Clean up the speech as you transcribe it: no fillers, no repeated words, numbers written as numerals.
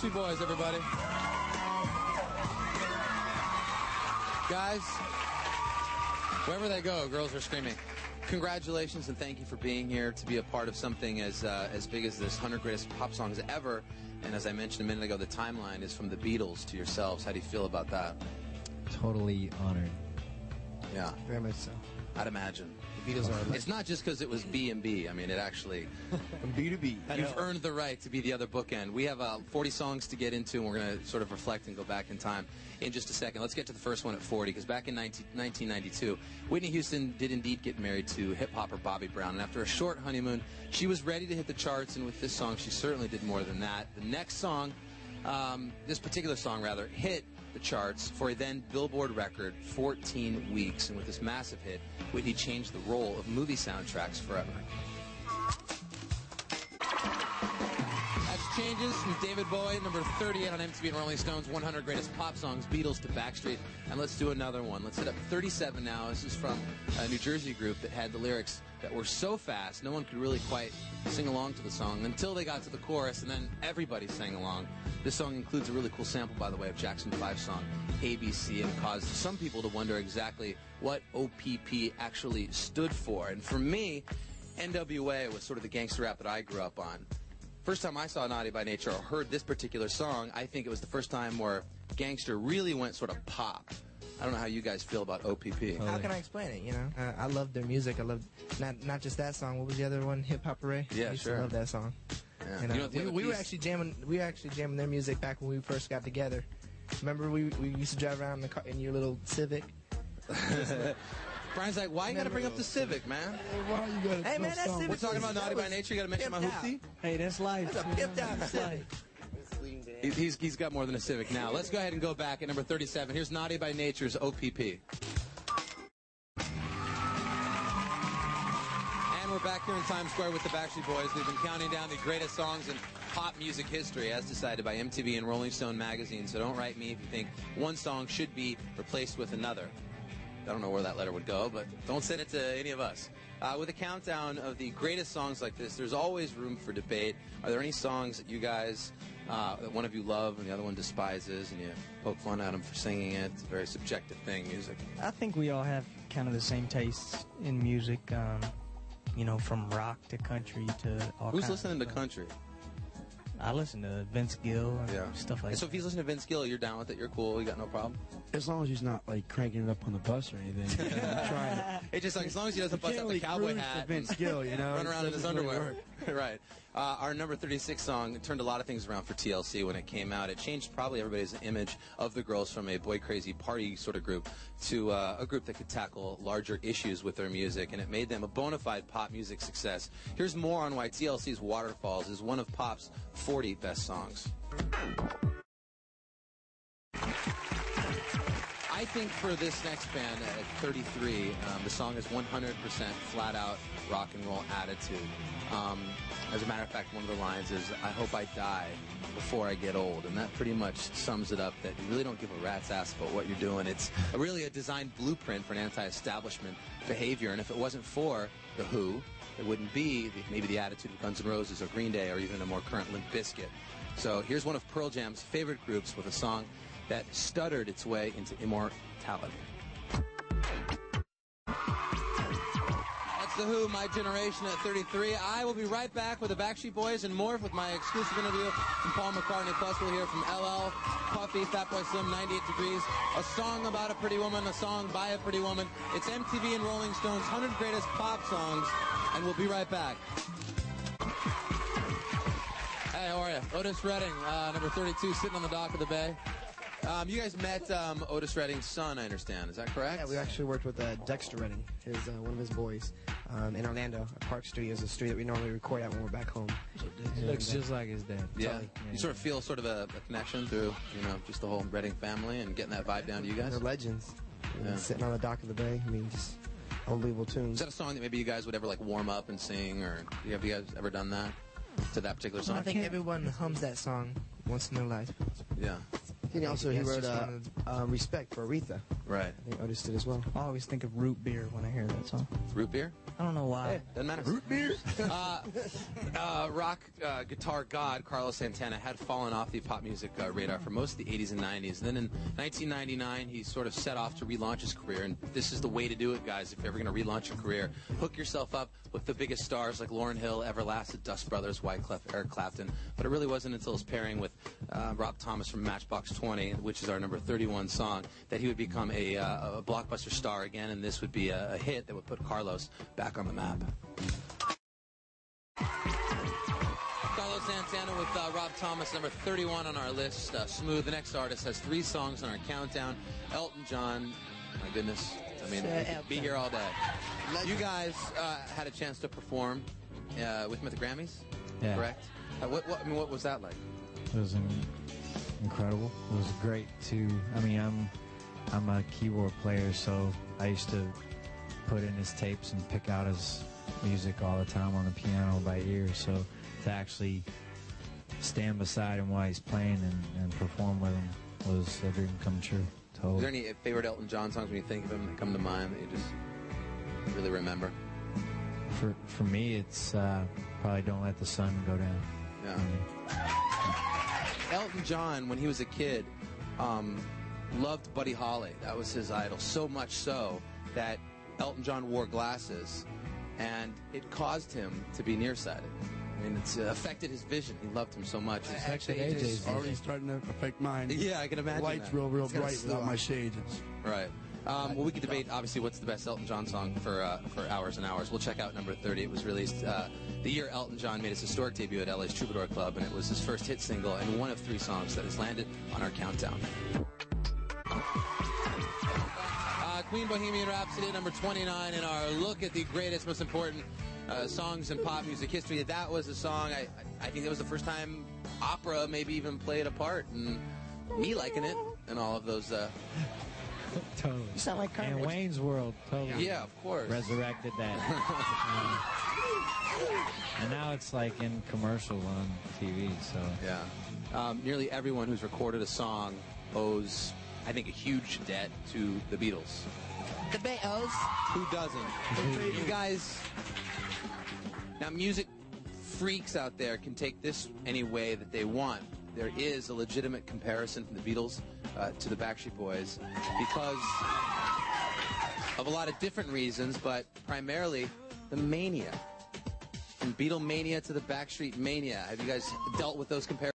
Backstreet Boys, everybody. Guys, wherever they go, girls are screaming. Congratulations and thank you for being here to be a part of something as big as this 100 Greatest Pop Songs Ever. And as I mentioned a minute ago, the timeline is from the Beatles to yourselves. How do you feel about that? Totally honored. Yeah. Very much so. I'd imagine. The Beatles are... It's not just because it was B&B. I mean, it actually... From B to B. You've earned the right to be the other bookend. We have 40 songs to get into, and we're going to sort of reflect and go back in time in just a second. Let's get to the first one at 40, because back in 1992, Whitney Houston did indeed get married to hip-hopper Bobby Brown, and after a short honeymoon, she was ready to hit the charts, and with this song, she certainly did more than that. The next song, this particular song, rather, hit the charts for a then Billboard record 14 weeks, and with this massive hit, Whitney changed the role of movie soundtracks forever. That's Changes from David Bowie, number 38 on MTV and Rolling Stone's 100 Greatest Pop Songs, Beatles to Backstreet. And let's do another one. Let's hit up 37 now. This is from a New Jersey group that had the lyrics that were so fast no one could really quite sing along to the song until they got to the chorus, and then everybody sang along. This song includes a really cool sample, by the way, of Jackson 5's song ABC, and caused some people to wonder exactly what OPP actually stood for. And for me, NWA was sort of the gangster rap that I grew up on. First time I saw Naughty by Nature or heard this particular song, I think it was the first time where gangster really went sort of pop. I don't know how you guys feel about OPP. How can I explain it, you know? I love their music. I love not just that song. What was the other one? Hip Hop Hooray? Yeah, I used sure. to love that song. Yeah. And, You know, we were actually jamming their music back when we first got together. Remember we used to drive around in your little Civic? Brian's like, why you gotta bring up the Civic, man? Why you gotta Hey man, that Civic. We're talking about Naughty by Nature. You gotta mention my hoopty. Hey, that's life. That's a pimped out Civic. He's got more than a Civic now. Let's go ahead and go back at number 37. Here's Naughty by Nature's OPP. And we're back here in Times Square with the Backstreet Boys. We've been counting down the greatest songs in pop music history as decided by MTV and Rolling Stone magazine. So don't write me if you think one song should be replaced with another. I don't know where that letter would go, but don't send it to any of us. With a countdown of the greatest songs like this, there's always room for debate. Are there any songs that you guys, that one of you love and the other one despises, and you poke fun at them for singing it? It's a very subjective thing, music. I think we all have kind of the same tastes in music, you know, from rock to country to all Who's kinds listening of to stuff. country? I listen to Vince Gill and stuff like So if that. he's listening to Vince Gill, you're down with it, you're cool, you got no problem? As long as he's not like cranking it up on the bus or anything. I'm trying to. It's just like, as long as he doesn't bust out the cowboy hat Vince Gill, you know, run around in his doesn't really underwear. work. Right. Our number 36 song turned a lot of things around for TLC when it came out. It changed probably everybody's image of the girls from a boy crazy party sort of group to a group that could tackle larger issues with their music, and it made them a bona fide pop music success. Here's more on why TLC's Waterfalls is one of pop's 40 best songs. I think for this next band at 33, the song is 100% flat-out rock and roll attitude. As a matter of fact, one of the lines is, I hope I die before I get old. And that pretty much sums it up, that you really don't give a rat's ass about what you're doing. It's really a design blueprint for an anti-establishment behavior. And if it wasn't for The Who, it wouldn't be maybe the attitude of Guns N' Roses or Green Day or even a more current Limp Bizkit. So here's one of Pearl Jam's favorite groups with a song that stuttered its way into immortality. That's The Who, My Generation at 33. I will be right back with the Backstreet Boys and more with my exclusive interview from Paul McCartney. Plus we'll hear from LL, Puffy, Fatboy Slim, 98 Degrees, a song about a pretty woman, a song by a pretty woman. It's MTV and Rolling Stone's 100 Greatest Pop Songs, and we'll be right back. Hey, how are you? Otis Redding, number 32, sitting on the dock of the bay. You guys met Otis Redding's son, I understand. Is that correct? Yeah, we actually worked with Dexter Redding, one of his boys, in Orlando. Park Studio is a studio that we normally record at when we're back home. He looks just like his dad. Yeah. Totally. You sort of feel sort of a connection through, you know, just the whole Redding family and getting that vibe down to you guys? They're legends. Yeah. Sitting on the dock of the bay. I mean, just unbelievable tunes. Is that a song that maybe you guys would ever, like, warm up and sing, or have you guys ever done that to that particular song? I think everyone hums that song once in their life. Yeah. And also, he wrote Respect for Aretha. Right. I think Otis did as well. I always think of root beer when I hear that song. Root beer? I don't know why. Hey, doesn't matter. Root beer? Rock guitar god Carlos Santana had fallen off the pop music radar for most of the 80s and 90s. And then in 1999, he sort of set off to relaunch his career. And this is the way to do it, guys, if you're ever going to relaunch your career. Hook yourself up with the biggest stars like Lauryn Hill, Everlast, Dust Brothers, Wyclef, Eric Clapton. But it really wasn't until his pairing with Rob Thomas from Matchbox 20, which is our number 31 song, that he would become a blockbuster star again. And this would be a hit that would put Carlos back on the map. Carlos Santana with Rob Thomas, number 31 on our list. Smooth. The next artist has 3 songs on our countdown. Elton John. My goodness. I mean, we could be here all day. You guys had a chance to perform with him at the Grammys, Yeah. correct? What was that like? It was incredible. It was great to. I mean, I'm a keyboard player, so I used to put in his tapes and pick out his music all the time on the piano by ear. So to actually stand beside him while he's playing and perform with him was a dream come true. Totally. Is there any favorite Elton John songs when you think of him that come to mind that you just really remember? For me, it's probably "Don't Let the Sun Go Down." Yeah. Elton John, when he was a kid, loved Buddy Holly. That was his idol. So much so that Elton John wore glasses, and it caused him to be nearsighted. I mean, it's affected his vision. He loved him so much. It's Actually, AJ's AJ's Already starting to affect mine. Yeah, I can imagine Light's that. real It's got a bright slew without on my it. shades. Right. Well, we could debate, obviously, what's the best Elton John song for hours and hours. We'll check out number 30. It was released the year Elton John made his historic debut at LA's Troubadour Club, and it was his first hit single and one of 3 songs that has landed on our countdown. Queen Bohemian Rhapsody, number 29 in our look at the greatest, most important songs in pop music history. That was a song, I think it was the first time opera maybe even played a part, and me liking it, and all of those... Totally. You sound like Carmen. And Wayne's World, totally. Yeah, of course. Resurrected that. And now it's like in commercials on TV, so. Yeah. Nearly everyone who's recorded a song owes, I think, a huge debt to the Beatles. The Beatles. Who doesn't? You guys... Now, music freaks out there can take this any way that they want. There is a legitimate comparison from the Beatles to the Backstreet Boys because of a lot of different reasons, but primarily the mania. From Beatlemania to the Backstreet Mania. Have you guys dealt with those comparisons?